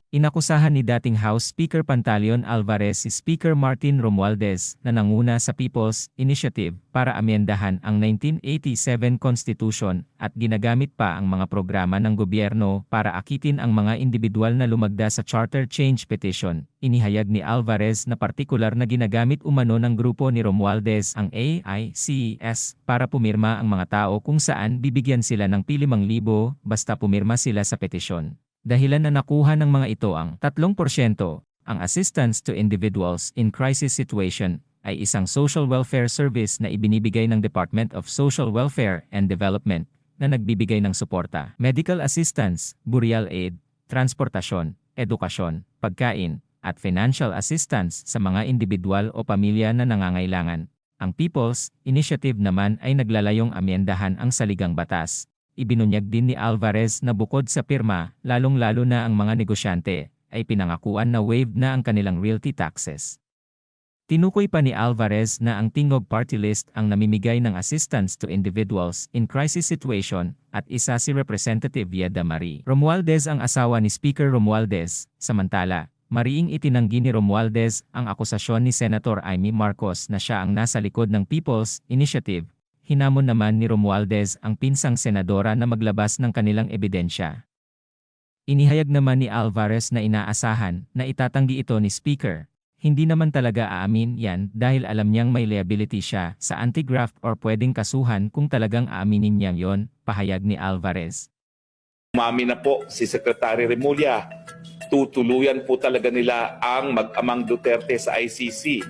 Inakusahan ni dating House Speaker Pantaleon Alvarez si Speaker Martin Romualdez na nanguna sa People's Initiative para amyendahan ang 1987 Constitution at ginagamit pa ang mga programa ng gobyerno para akitin ang mga individual na lumagda sa Charter Change Petition. Inihayag ni Alvarez na partikular na ginagamit umano ng grupo ni Romualdez ang AICES para pumirma ang mga tao kung saan bibigyan sila ng 5,000 basta pumirma sila sa petisyon. Dahilan na nakuha ng mga ito ang 3%, ang Assistance to Individuals in Crisis Situation ay isang social welfare service na ibinibigay ng Department of Social Welfare and Development na nagbibigay ng suporta, medical assistance, burial aid, transportasyon, edukasyon, pagkain, at financial assistance sa mga individual o pamilya na nangangailangan. Ang People's Initiative naman ay naglalayong amyendahan ang saligang batas. Ibinunyag din ni Alvarez na bukod sa pirma, lalong-lalo na ang mga negosyante, ay pinangakuan na waived na ang kanilang realty taxes. Tinukoy pa ni Alvarez na ang Tingog Party List ang namimigay ng assistance to individuals in crisis situation at isa si Representative Yeda Marie Romualdez ang asawa ni Speaker Romualdez. Samantala, mariing itinanggi ni Romualdez ang akusasyon ni Senator Amy Marcos na siya ang nasa likod ng People's Initiative. Hinamon naman ni Romualdez ang pinsang senadora na maglabas ng kanilang ebidensya. Inihayag naman ni Alvarez na inaasahan na itatanggi ito ni Speaker. Hindi naman talaga aamin yan dahil alam niyang may liability siya sa anti-graft or pwedeng kasuhan kung talagang aaminin niya yon, pahayag ni Alvarez. Umami na po si Secretary Remulla. Tutuluyan po talaga nila ang mag-amang Duterte sa ICC.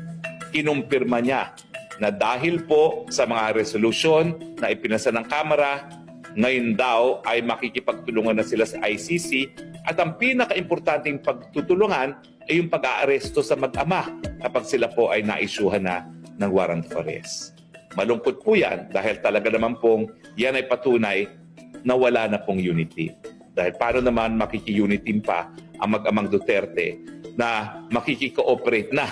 Kinumpirma niya na dahil po sa mga resolusyon na ipinasa ng Kamara, ngayon daw ay makikipagtulungan na sila sa ICC at ang pinaka-importanting pagtutulungan ay yung pag-aaresto sa mag-ama kapag sila po ay naisyuhan na ng warrant of arrest. Malungkot po yan dahil talaga naman pong yan ay patunay na wala na pong unity. Dahil paano naman makiki-unity pa ang mag-amang Duterte na makiki-cooperate na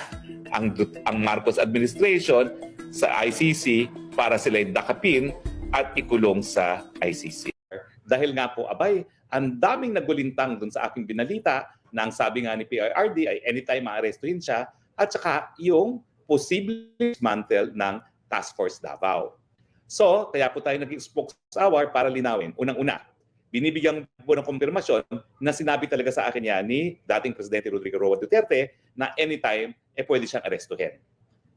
ang Marcos administration sa ICC para sila dakapin at ikulong sa ICC. Dahil nga po, abay, ang daming nagulintang dun sa aking binalita na ang sabi nga ni PRRD ay anytime maarestuhin siya at saka yung posible dismantle ng Task Force Davao. So, kaya po tayo naging spokeshour para linawin. Unang-una, binibigyan po ng kumpirmasyon na sinabi talaga sa akin yan ni dating Presidente Rodrigo Roa Duterte na anytime pwede siyang arestuhin.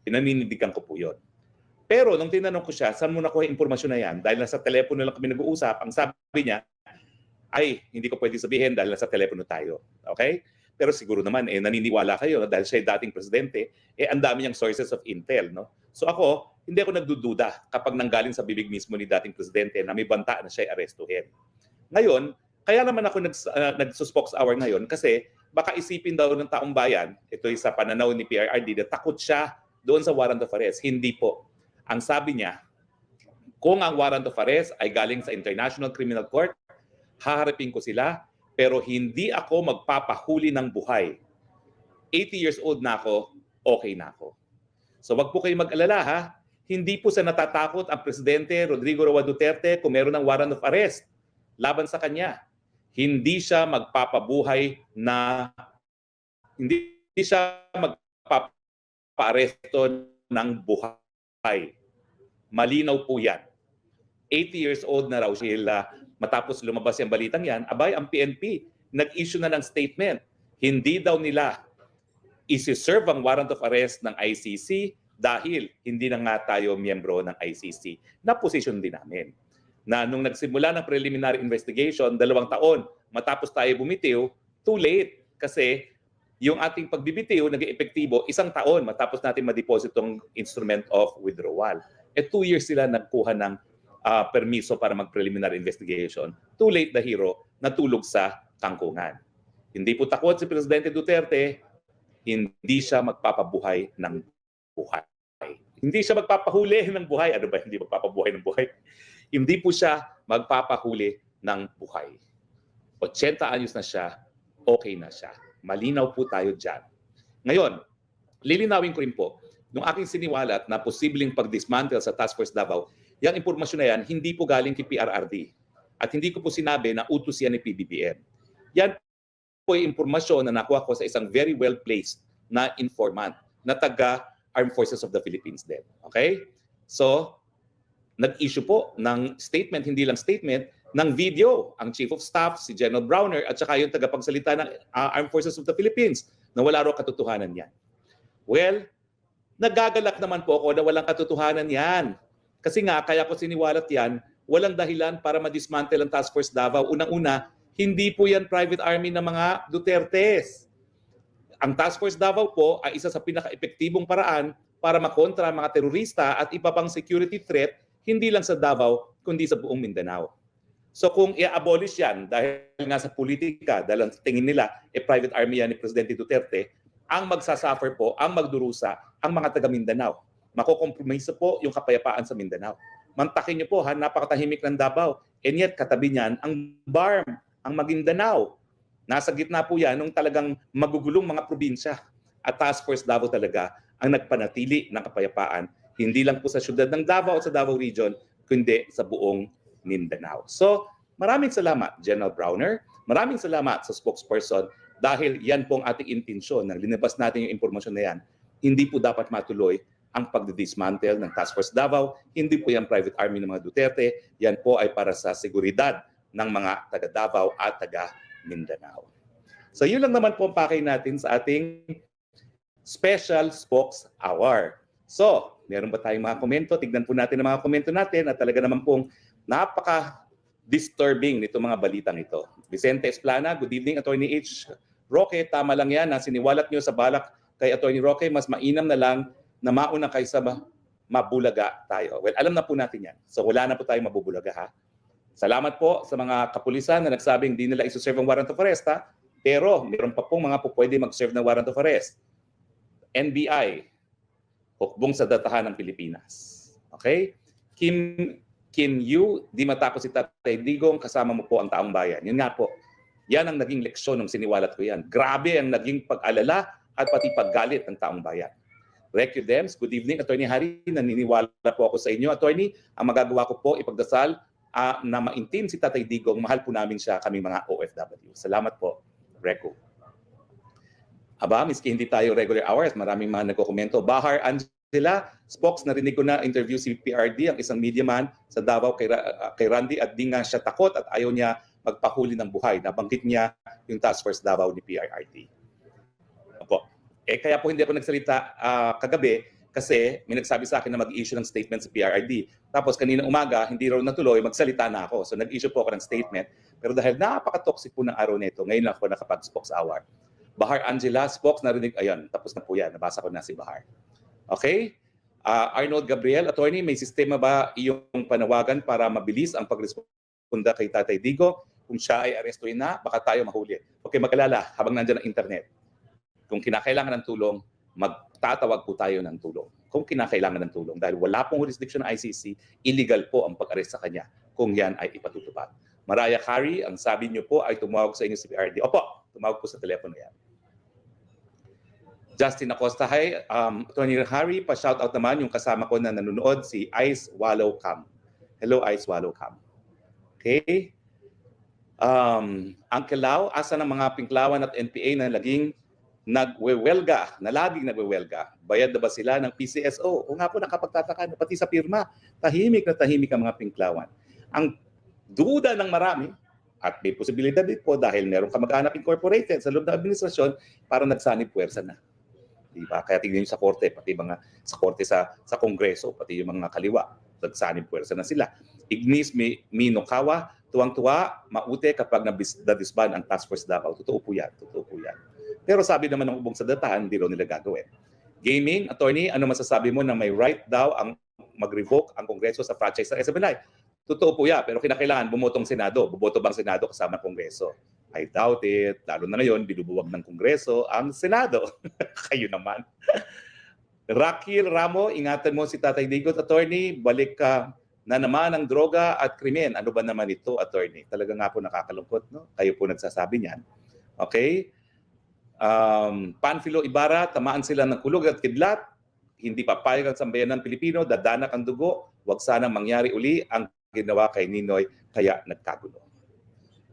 Pinaninindigan ko po yun. Pero nung tinanong ko siya, saan mo nakuha yung impormasyon na yan? Dahil nasa telepono lang kami nag-uusap, ang sabi niya, ay, hindi ko pwede sabihin dahil nasa telepono tayo. Okay? Pero siguro naman, naniniwala kayo dahil siya dating presidente, ang dami niyang sources of intel. No? So ako, hindi ako nagdududa kapag nanggaling sa bibig mismo ni dating presidente na may banta na siya arestuhin. Ngayon, kaya naman ako nagsuspox hour ngayon kasi baka isipin daw ng taong bayan, ito sa pananaw ni PRRD, na takot siya doon sa warrant of arrest. Hindi po. Ang sabi niya, kung ang warrant of arrest ay galing sa International Criminal Court, haharapin ko sila, pero hindi ako magpapahuli ng buhay. 80 years old na ako, okay na ako. So wag po kayo mag-alala ha, hindi po sa natatakot ang Presidente Rodrigo Roa Duterte kung meron ng warrant of arrest laban sa kanya. Hindi siya magpapabuhay na, hindi siya magpapa-aresto ng buhay. Malinaw po yan. 80 years old na raw siya matapos lumabas yung balitang yan. Abay, ang PNP nag-issue na ng statement. Hindi daw nila isi-serve ang warrant of arrest ng ICC dahil hindi na nga tayo miyembro ng ICC. Na-position din namin na nung nagsimula ng preliminary investigation, 2 taon matapos tayo bumitiw, too late. Kasi yung ating pagbibitiw naging epektibo 1 taon matapos natin ma-deposit tong instrument of withdrawal. 2 years sila nagkuha ng permiso para mag-preliminary investigation. Too late the hero, natulog sa kangkungan. Hindi po takot si Presidente Duterte, hindi siya magpapabuhay ng buhay. Hindi siya magpapahuli ng buhay. Ano ba hindi magpapabuhay ng buhay? Hindi po siya magpapahuli ng buhay. 80 anyos na siya, okay na siya. Malinaw po tayo dyan. Ngayon, lilinawin ko rin po, nung aking siniwalat na posibleng pag-dismantle sa Task Force Davao, yung impormasyon na yan, hindi po galing kay PRRD. At hindi ko po sinabi na utos yan ni PBBM. Yan po yung impormasyon na nakuha ko sa isang very well-placed na informant na taga Armed Forces of the Philippines din. Okay? So, nag-issue po ng statement, hindi lang statement, ng video ang Chief of Staff, si General Browner, at saka yung tagapagsalita ng Armed Forces of the Philippines na wala raw katotohanan yan. Well, nagagalak naman po ako na walang katotohanan yan. Kasi nga, kaya ko siniwalat yan, walang dahilan para ma-dismantle ang Task Force Davao. Unang-una, hindi po yan private army ng mga Dutertes. Ang Task Force Davao po ay isa sa pinaka-epektibong paraan para makontra ang mga terorista at iba pang security threat, hindi lang sa Davao, kundi sa buong Mindanao. So kung i-abolish yan dahil nga sa politika, dahil ang tingin nila private army yan ni Presidente Duterte, ang magsasuffer po, ang magdurusa, ang mga taga Mindanao. Makokompromisa po yung kapayapaan sa Mindanao. Mantakin niyo po, napakatahimik ng Davao. And yet, katabi niyan, ang BARM, ang Maguindanao. Nasa gitna po yan nung talagang magugulong mga probinsya. At Task Force Davao talaga ang nagpanatili ng kapayapaan. Hindi lang po sa syudad ng Davao o sa Davao Region, kundi sa buong Mindanao. So, maraming salamat, General Browner. Maraming salamat sa spokesperson dahil yan po ang ating intensyon. Nang linabas natin yung impormasyon na yan, hindi po dapat matuloy ang pagdidismantle ng Task Force Davao. Hindi po yan private army ng mga Duterte. Yan po ay para sa seguridad ng mga taga Davao at taga Mindanao. So yun lang naman po ang pakay natin sa ating Special Spokes Hour. So, meron ba tayong mga komento? Tignan po natin ang mga komento natin at talaga naman pong napaka-disturbing nito mga balitang ito. Vicente Esplana, good evening, Attorney H. Roque, tama lang yan na siniwalat nyo sa balak kay Attorney Roque, mas mainam na lang na mauna kaysa mabulaga tayo. Well, alam na po natin yan. So wala na po tayong mabubulaga ha. Salamat po sa mga kapulisan na nagsabing hindi nila isuserve ang warrant of arrest ha. Pero meron pa pong mga po pwede mag-serve ng warrant of arrest. NBI, hukbong sa datahan ng Pilipinas. Okay? Kim Yu, di matakot si Tatay Digong, kasama mo po ang taong bayan. Yun nga po. Yan ang naging leksyon ng siniwalat ko yan. Grabe ang naging pag-alala at pati paggalit ng taong bayan. Recu Dems, good evening, Attorney Harry. Naniniwala po ako sa inyo, Attorney. Ang magagawa ko po, ipagdasal na maintim si Tatay Digong. Mahal po namin siya, kami mga OFW. Salamat po, Recu. Aba, miski hindi tayo regular hours, maraming mga nagkokomento. Bahar Angela, Spokes, narinig ko na interview si PRD, ang isang media man sa Davao kay Randy at di nga siya takot at ayaw niya magpahuli ng buhay. Nabanggit niya yung Task Force Davao ni PRRD. Opo. Kaya po hindi ako nagsalita kagabi kasi may nagsabi sa akin na mag-issue ng statement sa PRRD. Tapos kanina umaga, hindi raw natuloy, magsalita na ako. So nag-issue po ako ng statement. Pero dahil napaka-toxic po ng araw nito, ngayon ako nakapag-Spokes Hour. Bahar Angela, Spokes, narinig, ayun, tapos na po yan. Nabasa ko na si Bahar. Okay? Arnold Gabriel, Attorney, may sistema ba iyong panawagan para mabilis ang pagresponda kay Tatay Digo? Kung siya ay arestuin na, baka tayo mahuli. Okay, mag-alala, habang nandiyan ang internet. Kung kinakailangan ng tulong, magtatawag po tayo ng tulong. Kung kinakailangan ng tulong. Dahil wala pong jurisdiction ng ICC, illegal po ang pag-arrest sa kanya kung yan ay ipatutupad. Mariah Carey, ang sabi niyo po ay tumawag sa inyo si PRD. Opo, tumawag po sa telepono yan. Justin Acosta, hi. Attorney Harry, pa-shoutout naman yung kasama ko na nanonood, si Ice Wallow Cam. Hello, Ice Wallow Cam. Okay. Uncle Lau, asa ng mga Pinklawan at NPA na laging nagwewelga, bayad na ba sila ng PCSO? O nga po nakapagtataka, pati sa pirma, tahimik na tahimik ang mga Pinklawan. Ang duda ng marami, at may posibilidad din po dahil meron kamag-anak incorporated sa loob ng administrasyon para nagsanib puwersa na. Diba? Kaya tingnan niyo sa korte, pati mga sa korte sa Kongreso, pati yung mga kaliwa, nagsanib puwersa na sila. Ignis Minokawa, tuwang-tuwa, maute kapag na-disband ang Task Force Davao. Totoo po yan, totoo po yan. Pero sabi naman ng ubong sa datahan, hindi raw nila gagawin. Gaming, Attorney, ano masasabi mo na may right daw ang mag-revoke ang Kongreso sa franchise ng SMNI? Totoo po yan, pero kinakailangan bumotong Senado. Buboto bang Senado kasama ng Kongreso? I doubt it. Lalo na ngayon, binubuwag ng Kongreso ang Senado. Kayo naman. Rakil Ramo, ingatan mo si Tatay Digot, Attorney. Balik ka na naman ang droga at krimen. Ano ba naman ito, Attorney? Talaga nga po nakakalungkot, no? Kayo po nagsasabi niyan. Okay? Panfilo Ibarra, tamaan sila ng kulog at kidlat. Hindi papayag ang sambayanan Pilipino, dadanak ang dugo. Huwag sanang mangyari uli ang ginawa kay Ninoy, kaya nagkagulo.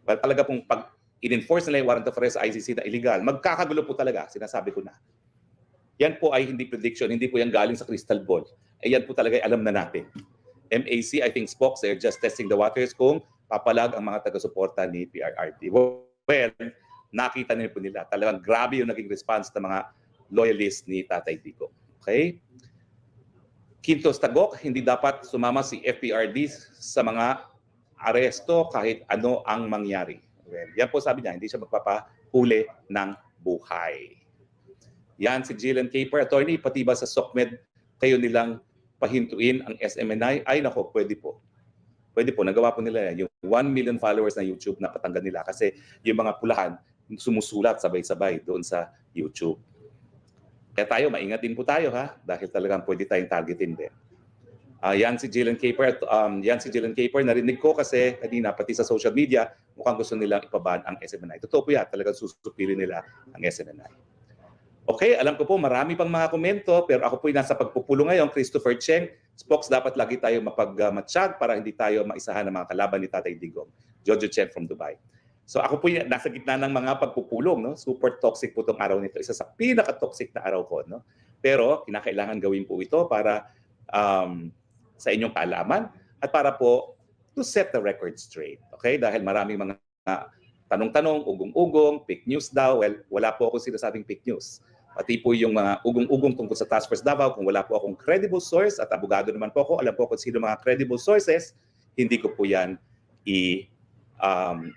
Well, talaga pong pag in-enforce nila yung warrant of arrest sa ICC na illegal. Magkakagulo po talaga, sinasabi ko na. Yan po ay hindi prediction, hindi po yan galing sa crystal ball. Yan po talaga ay alam na natin. MAC, I think Spox, they're just testing the waters kung papalag ang mga taga-suporta ni PRRD. Well, nakita niyo po nila. Talagang grabe yung naging response ng mga loyalists ni Tatay Digong. Okay? Quintos Tagok, hindi dapat sumama si FPRD sa mga aresto kahit ano ang mangyari. Well, yan po sabi niya, hindi siya magpapahuli ng buhay. Yan si Jillian Caper, attorney, pati ba sa SOCMED kayo nilang pahintuin ang SMNI? Ay nako, pwede po. Pwede po, nagawa po nila yan. Yung 1 million followers na YouTube na patanggal nila kasi yung mga pulahan sumusulat sabay-sabay doon sa YouTube. Kaya tayo, maingat din po tayo ha, dahil talagang pwede tayong targetin din. Yan si Jillian Caper, narinig ko kasi kanina pati sa social media, mukhang gusto nilang ipaban ang SMNI. Totoo po yan, talagang susupirin nila ang SMNI. Okay, alam ko po marami pang mga komento, pero ako po nasa pagpupulo ngayon, Christopher Cheng. Spox, dapat lagi tayo mapagmatsyag para hindi tayo maisahan ng mga kalaban ni Tatay Digong. Jojo Cheng from Dubai. So ako po nasa gitna ng mga pagpupulong, no? Super toxic po itong araw nito. Isa sa pinaka-toxic na araw ko, no? Pero kinakailangan gawin po ito para sa inyong kaalaman at para po to set the record straight. Okay? Dahil maraming mga tanong-tanong, ugong-ugong, fake news daw. Well, wala po ako sinasabing fake news. Pati po yung mga ugong-ugong tungkol sa Task Force Davao, kung wala po akong credible source, at abogado naman po ako, alam po kung sino mga credible sources, hindi ko po yan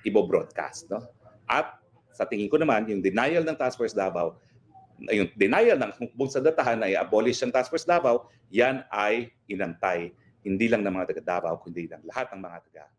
i-broadcast. No? At sa tingin ko naman, yung denial ng Task Force Davao, yung denial ng Bungsadatahan na i-abolish ang Task Force Davao, yan ay inantay, hindi lang ng mga taga Davao, kundi ng lahat ng mga taga